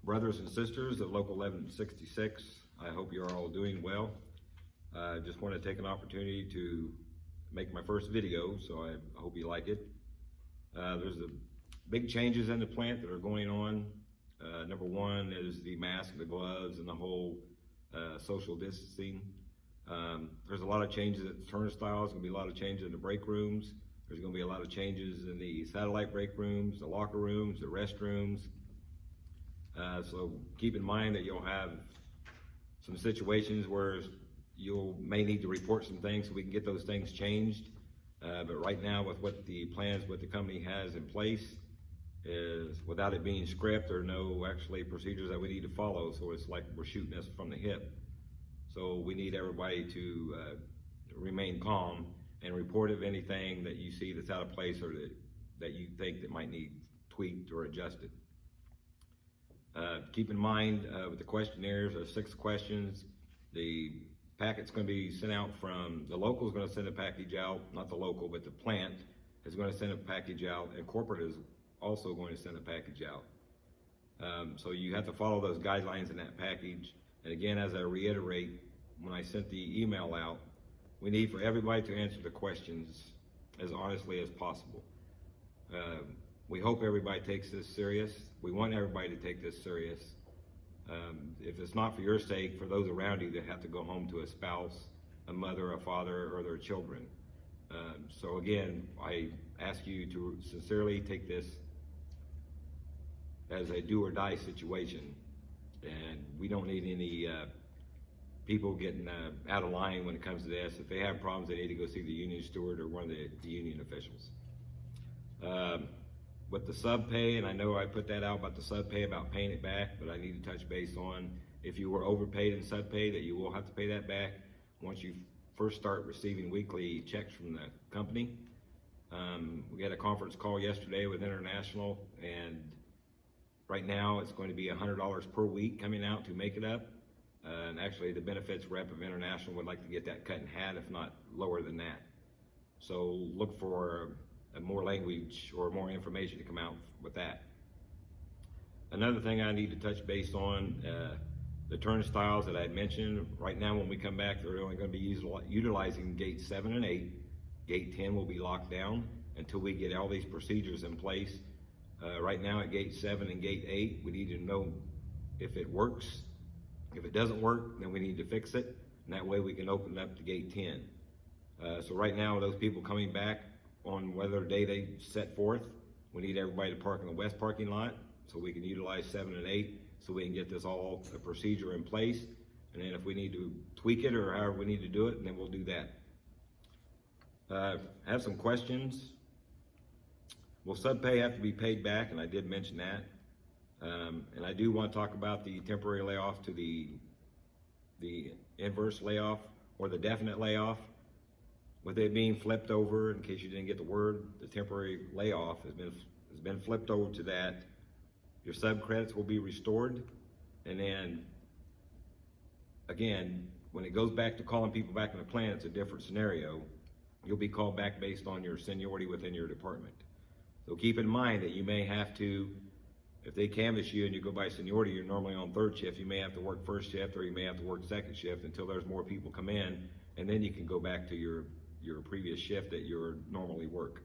Brothers and sisters of Local 1166, I hope you're all doing well. I just want to take an opportunity to make my first video, so I hope you like it. There's big changes in the plant that are going on. Number one is the mask, the gloves, and the whole social distancing. There's a lot of changes at the turnstiles. There's going to be a lot of changes in the break rooms. There's going to be a lot of changes in the satellite break rooms, the locker rooms, the restrooms. So keep in mind that you'll have some situations where you may need to report some things so we can get those things changed. But right now, with what the plans, what the company has in place, is without it being script or no actually procedures that we need to follow. So it's like we're shooting this from the hip. So we need everybody to remain calm and report of anything that you see that's out of place or that you think that might need tweaked or adjusted. Keep in mind with the questionnaires, there's 6 questions. The packet's going to be sent out from, the local is going to send a package out, not the local, but the plant is going to send a package out, and corporate is also going to send a package out. So you have to follow those guidelines in that package. And again, as I reiterate, when I sent the email out, we need for everybody to answer the questions as honestly as possible. We hope everybody takes this serious. We want everybody to take this serious. If it's not for your sake, for those around you that have to go home to a spouse, a mother, a father, or their children. So again, I ask you to sincerely take this as a do or die situation. And we don't need any people getting out of line when it comes to this. If they have problems, they need to go see the union steward or one of the union officials. With the sub pay, and I know I put that out about the sub pay, about paying it back, but I need to touch base on if you were overpaid in sub pay, that you will have to pay that back once you first start receiving weekly checks from the company. We had a conference call yesterday with International, and right now it's going to be $100 per week coming out to make it up. And actually the benefits rep of International would like to get that cut in half, if not lower than that. So look for more language or more information to come out with that. Another thing I need to touch base on, the turnstiles that I mentioned. Right now when we come back, they're only going to be utilizing gate 7 and 8. Gate 10 will be locked down until we get all these procedures in place. Right now at gate 7 and gate 8, we need to know if it works. If it doesn't work, then we need to fix it, and that way we can open up to gate 10. So right now, those people coming back on whatever day they set forth, we need everybody to park in the west parking lot so we can utilize 7 and 8 so we can get this all a procedure in place. And then if we need to tweak it or however we need to do it, then we'll do that. I have some questions. Will sub pay have to be paid back? And I did mention that. And I do want to talk about the temporary layoff to the inverse layoff or the definite layoff. With it being flipped over, in case you didn't get the word, the temporary layoff has been flipped over to that. Your sub credits will be restored, and then again, when it goes back to calling people back in the plant, it's a different scenario. You'll be called back based on your seniority within your department. So keep in mind that you may have to, if they canvass you and you go by seniority, you're normally on 3rd shift, you may have to work 1st shift or you may have to work 2nd shift until there's more people come in, and then you can go back to your previous shift that you normally work.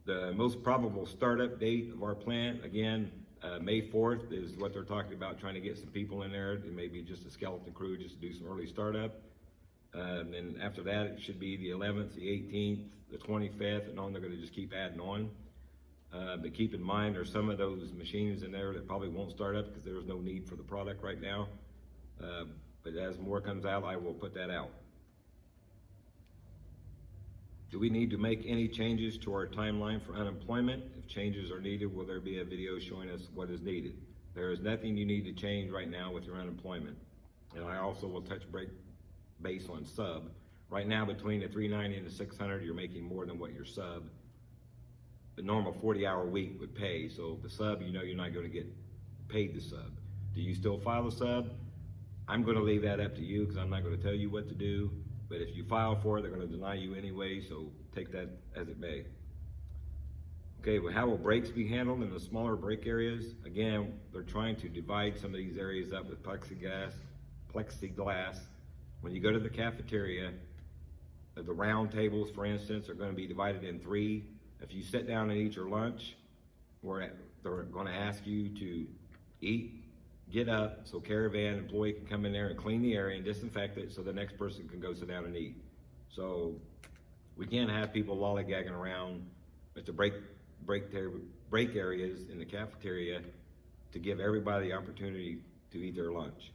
The most probable startup date of our plant, again, May 4th is what they're talking about, trying to get some people in there. It may be just a skeleton crew just to do some early startup. And then after that, it should be the 11th, the 18th, the 25th, and on. They're going to just keep adding on. But keep in mind, there's some of those machines in there that probably won't start up because there's no need for the product right now. But as more comes out, I will put that out. Do we need to make any changes to our timeline for unemployment? If changes are needed, will there be a video showing us what is needed? There is nothing you need to change right now with your unemployment. And I also will touch base on sub. Right now, between the $390 and the $600, you're making more than what your sub, the normal 40-hour week would pay. So the sub, you know you're not going to get paid the sub. Do you still file the sub? I'm going to leave that up to you because I'm not going to tell you what to do. But if you file for it, they're going to deny you anyway, so take that as it may. Okay, well, how will breaks be handled in the smaller break areas? Again, they're trying to divide some of these areas up with plexiglass. When you go to the cafeteria, the round tables, for instance, are going to be divided in three. If you sit down and eat your lunch, they're going to ask you to eat, get up, so caravan employee can come in there and clean the area and disinfect it so the next person can go sit down and eat. So we can't have people lollygagging around at the break areas in the cafeteria to give everybody the opportunity to eat their lunch.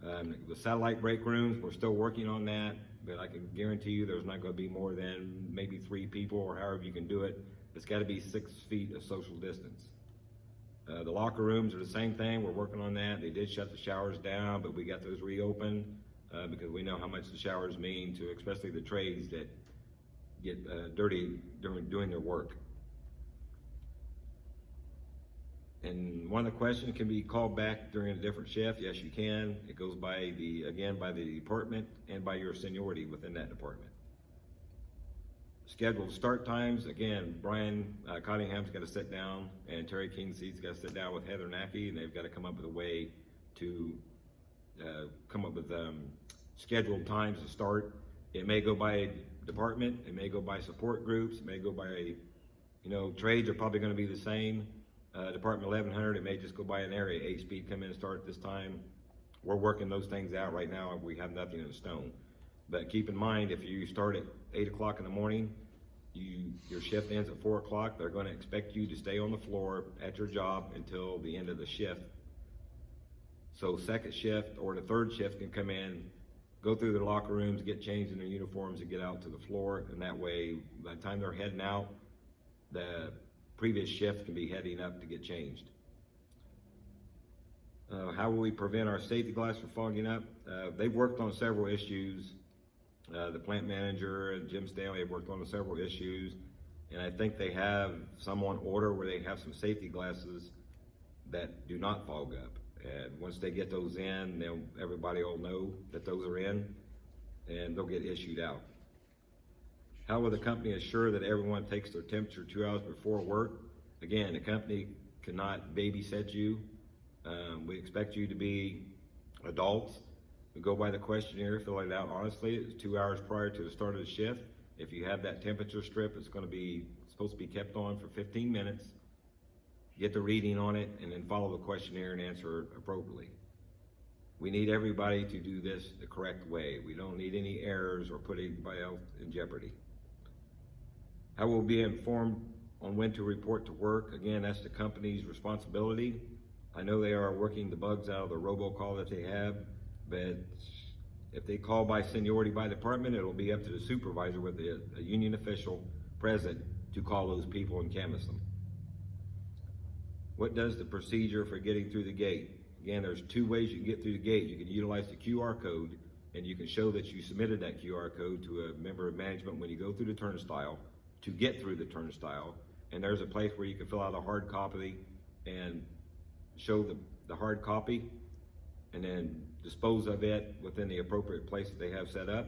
The satellite break rooms, we're still working on that, but I can guarantee you there's not going to be more than maybe 3 people, or however you can do it. It's got to be 6 feet of social distance. The locker rooms are the same thing. We're working on that. They did shut the showers down, but we got those reopened because we know how much the showers mean to especially the trades that get dirty during doing their work. And one of the questions, can be called back during a different shift? Yes, you can. It goes by the department and by your seniority within that department. Scheduled start times, again, Brian Cottingham's got to sit down, and Terry Kingseed's got to sit down with Heather Nackey, and they've got to come up with a way to come up with scheduled times to start. It may go by department, it may go by support groups, it may go by, trades are probably going to be the same. Department 1100, it may just go by an area. 8-speed come in and start at this time. We're working those things out right now. We have nothing in stone. But keep in mind, if you start at 8 o'clock in the morning, your shift ends at 4 o'clock, they're going to expect you to stay on the floor at your job until the end of the shift. So second shift or the third shift can come in, go through their locker rooms, get changed in their uniforms, and get out to the floor. And that way, by the time they're heading out, the previous shift can be heading up to get changed. How will we prevent our safety glass from fogging up? They've worked on several issues. The plant manager and Jim Stanley have worked on several issues, and I think they have some on order where they have some safety glasses that do not fog up. And once they get those in, everybody will know that those are in, and they'll get issued out. How will the company assure that everyone takes their temperature 2 hours before work? Again, the company cannot babysit you. We expect you to be adults. We go by the questionnaire, fill it out honestly. It's 2 hours prior to the start of the shift. If you have that temperature strip, it's supposed to be kept on for 15 minutes. Get the reading on it, and then follow the questionnaire and answer appropriately. We need everybody to do this the correct way. We don't need any errors or put anybody else in jeopardy. How will be informed on when to report to work? Again, that's the company's responsibility. I know they are working the bugs out of the robocall that they have, but if they call by seniority by department, it'll be up to the supervisor with a union official present to call those people and canvass them. What does the procedure for getting through the gate? Again, there's 2 ways you can get through the gate. You can utilize the QR code, and you can show that you submitted that QR code to a member of management when you go through the turnstile to get through the turnstile. And there's a place where you can fill out a hard copy and show the hard copy, and then dispose of it within the appropriate place that they have set up,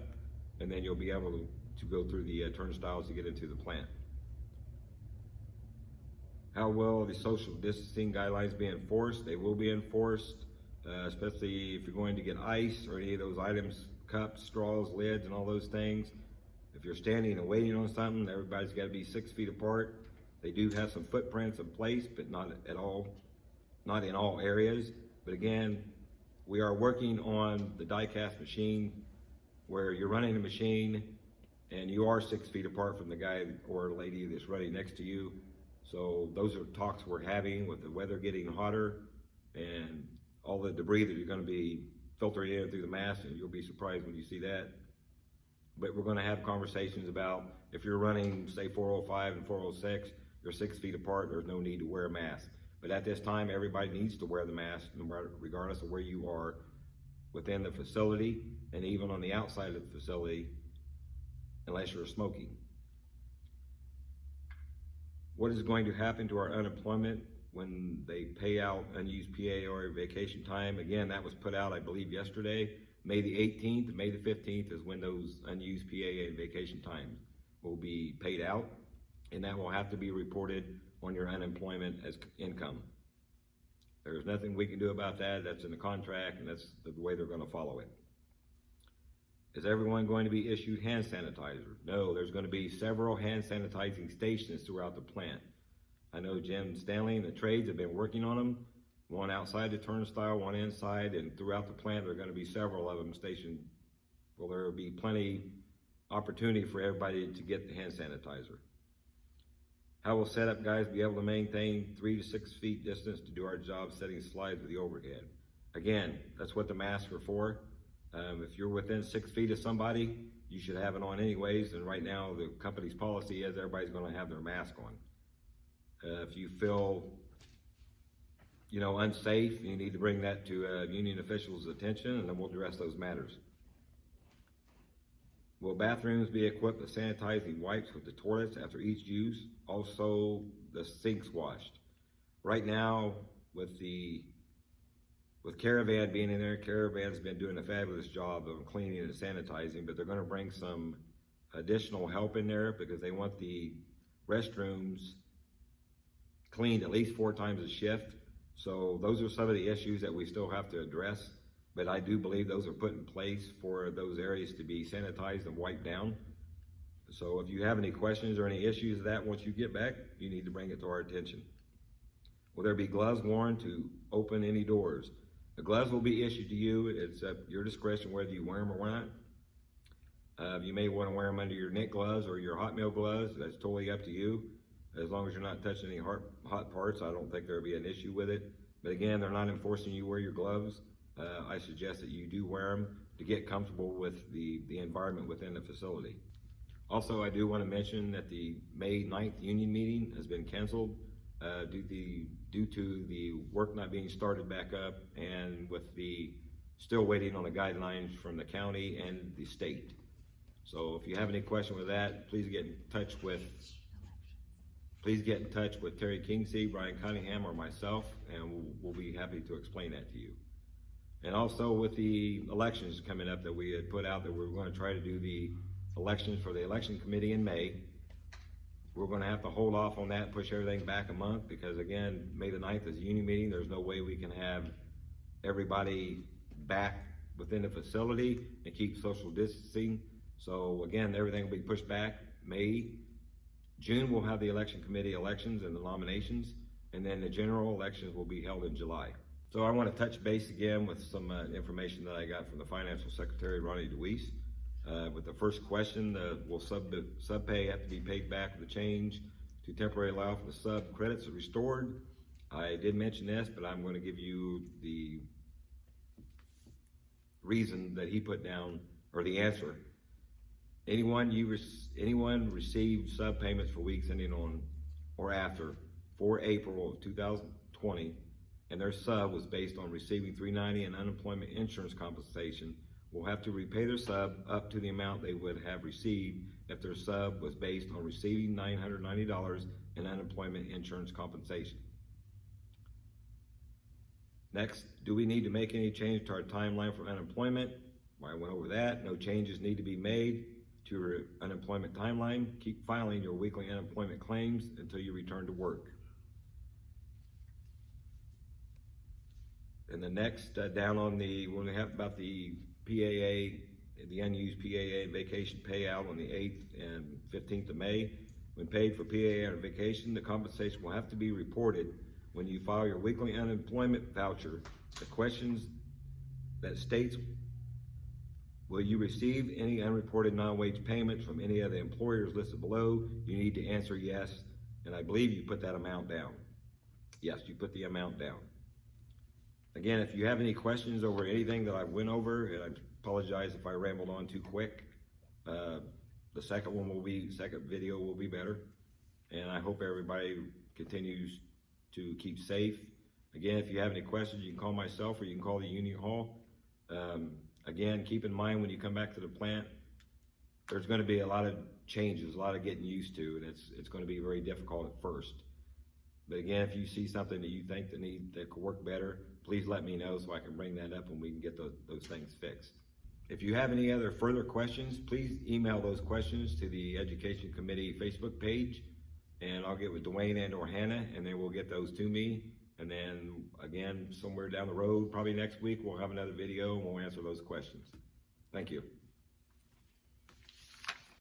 and then you'll be able to go through the turnstiles to get into the plant. How will the social distancing guidelines be enforced? They will be enforced, especially if you're going to get ice or any of those items, cups, straws, lids, and all those things. If you're standing and waiting on something, everybody's got to be 6 feet apart. They do have some footprints in place, but not in all areas. But again, we are working on the die-cast machine where you're running the machine and you are 6 feet apart from the guy or lady that's running next to you. So those are talks we're having with the weather getting hotter and all the debris that you're going to be filtering in through the mask, and you'll be surprised when you see that. But we're going to have conversations about if you're running, say, 405 and 406, you're 6 feet apart, there's no need to wear a mask. But at this time, everybody needs to wear the mask, regardless of where you are within the facility and even on the outside of the facility, unless you're smoking. What is going to happen to our unemployment when they pay out unused PA or vacation time? Again, that was put out, I believe, yesterday. May the 18th, May the 15th is when those unused PA and vacation time will be paid out, and that will have to be reported on your unemployment as income. There's nothing we can do about that. That's in the contract, and that's the way they're going to follow it. Is everyone going to be issued hand sanitizer? No, there's going to be several hand sanitizing stations throughout the plant. I know Jim Stanley and the trades have been working on them. One outside the turnstile, one inside, and throughout the plant there are going to be several of them stationed. Well, there will be plenty opportunity for everybody to get the hand sanitizer. How will setup guys be able to maintain 3 to 6 feet distance to do our job setting slides with the overhead? Again, that's what the masks are for. If you're within 6 feet of somebody, you should have it on anyways, and right now the company's policy is everybody's going to have their mask on. If you feel unsafe, you need to bring that to union officials' attention, and then we'll address those matters. Will bathrooms be equipped with sanitizing wipes with the toilets after each use? Also, the sinks washed. Right now, with Caravan being in there, Caravan's been doing a fabulous job of cleaning and sanitizing, but they're going to bring some additional help in there because they want the restrooms cleaned at least 4 times a shift. So those are some of the issues that we still have to address, but I do believe those are put in place for those areas to be sanitized and wiped down. So if you have any questions or any issues with that, once you get back, you need to bring it to our attention. Will there be gloves worn to open any doors? The gloves will be issued to you. It's at your discretion whether you wear them or not. You may want to wear them under your knit gloves or your hot meal gloves. That's totally up to you. As long as you're not touching any hot parts, I don't think there'll be an issue with it. But again, they're not enforcing you wear your gloves. I suggest that you do wear them to get comfortable with the environment within the facility. Also, I do want to mention that the May 9th union meeting has been canceled due to the work not being started back up, and with the still waiting on the guidelines from the county and the state. So if you have any question with that, please get in touch with Terry Kingsey, Brian Cunningham, or myself, and we'll be happy to explain that to you. And also with the elections coming up that we had put out that we were going to try to do the elections for the election committee in May. We're going to have to hold off on that, push everything back a month, because again, May the 9th is a union meeting. There's no way we can have everybody back within the facility and keep social distancing. So again, everything will be pushed back. June we'll have the election committee elections and the nominations, and then the general elections will be held in July. So I want to touch base again with some information that I got from the Financial Secretary, Ronnie DeWeese. With the first question, will sub pay have to be paid back with the change to temporarily allow for the sub credits restored? I did mention this, but I'm going to give you the reason that he put down, or the answer. Anyone received sub payments for weeks ending on or after 4 April of 2020, and their sub was based on receiving $390 in unemployment insurance compensation, will have to repay their sub up to the amount they would have received if their sub was based on receiving $990 in unemployment insurance compensation. Next, do we need to make any change to our timeline for unemployment? I went over that. No changes need to be made to your unemployment timeline. Keep filing your weekly unemployment claims until you return to work. And the next, down on when we have about the PAA, the unused PAA and vacation payout on the 8th and 15th of May. When paid for PAA or vacation, the compensation will have to be reported when you file your weekly unemployment voucher. The questions that states, will you receive any unreported non-wage payments from any of the employers listed below? You need to answer yes, and I believe you put that amount down. Yes, you put the amount down. Again, if you have any questions over anything that I went over, and I apologize if I rambled on too quick, the second video will be better. And I hope everybody continues to keep safe. Again, if you have any questions, you can call myself or you can call the Union Hall. Again, keep in mind when you come back to the plant, there's going to be a lot of changes, a lot of getting used to, and it's going to be very difficult at first. But again, if you see something that you think that could work better, please let me know so I can bring that up and we can get those things fixed. If you have any other further questions, please email those questions to the Education Committee Facebook page, and I'll get with Dwayne and or Hannah, and then we'll get those to me. And then again, somewhere down the road, probably next week, we'll have another video and we'll answer those questions. Thank you.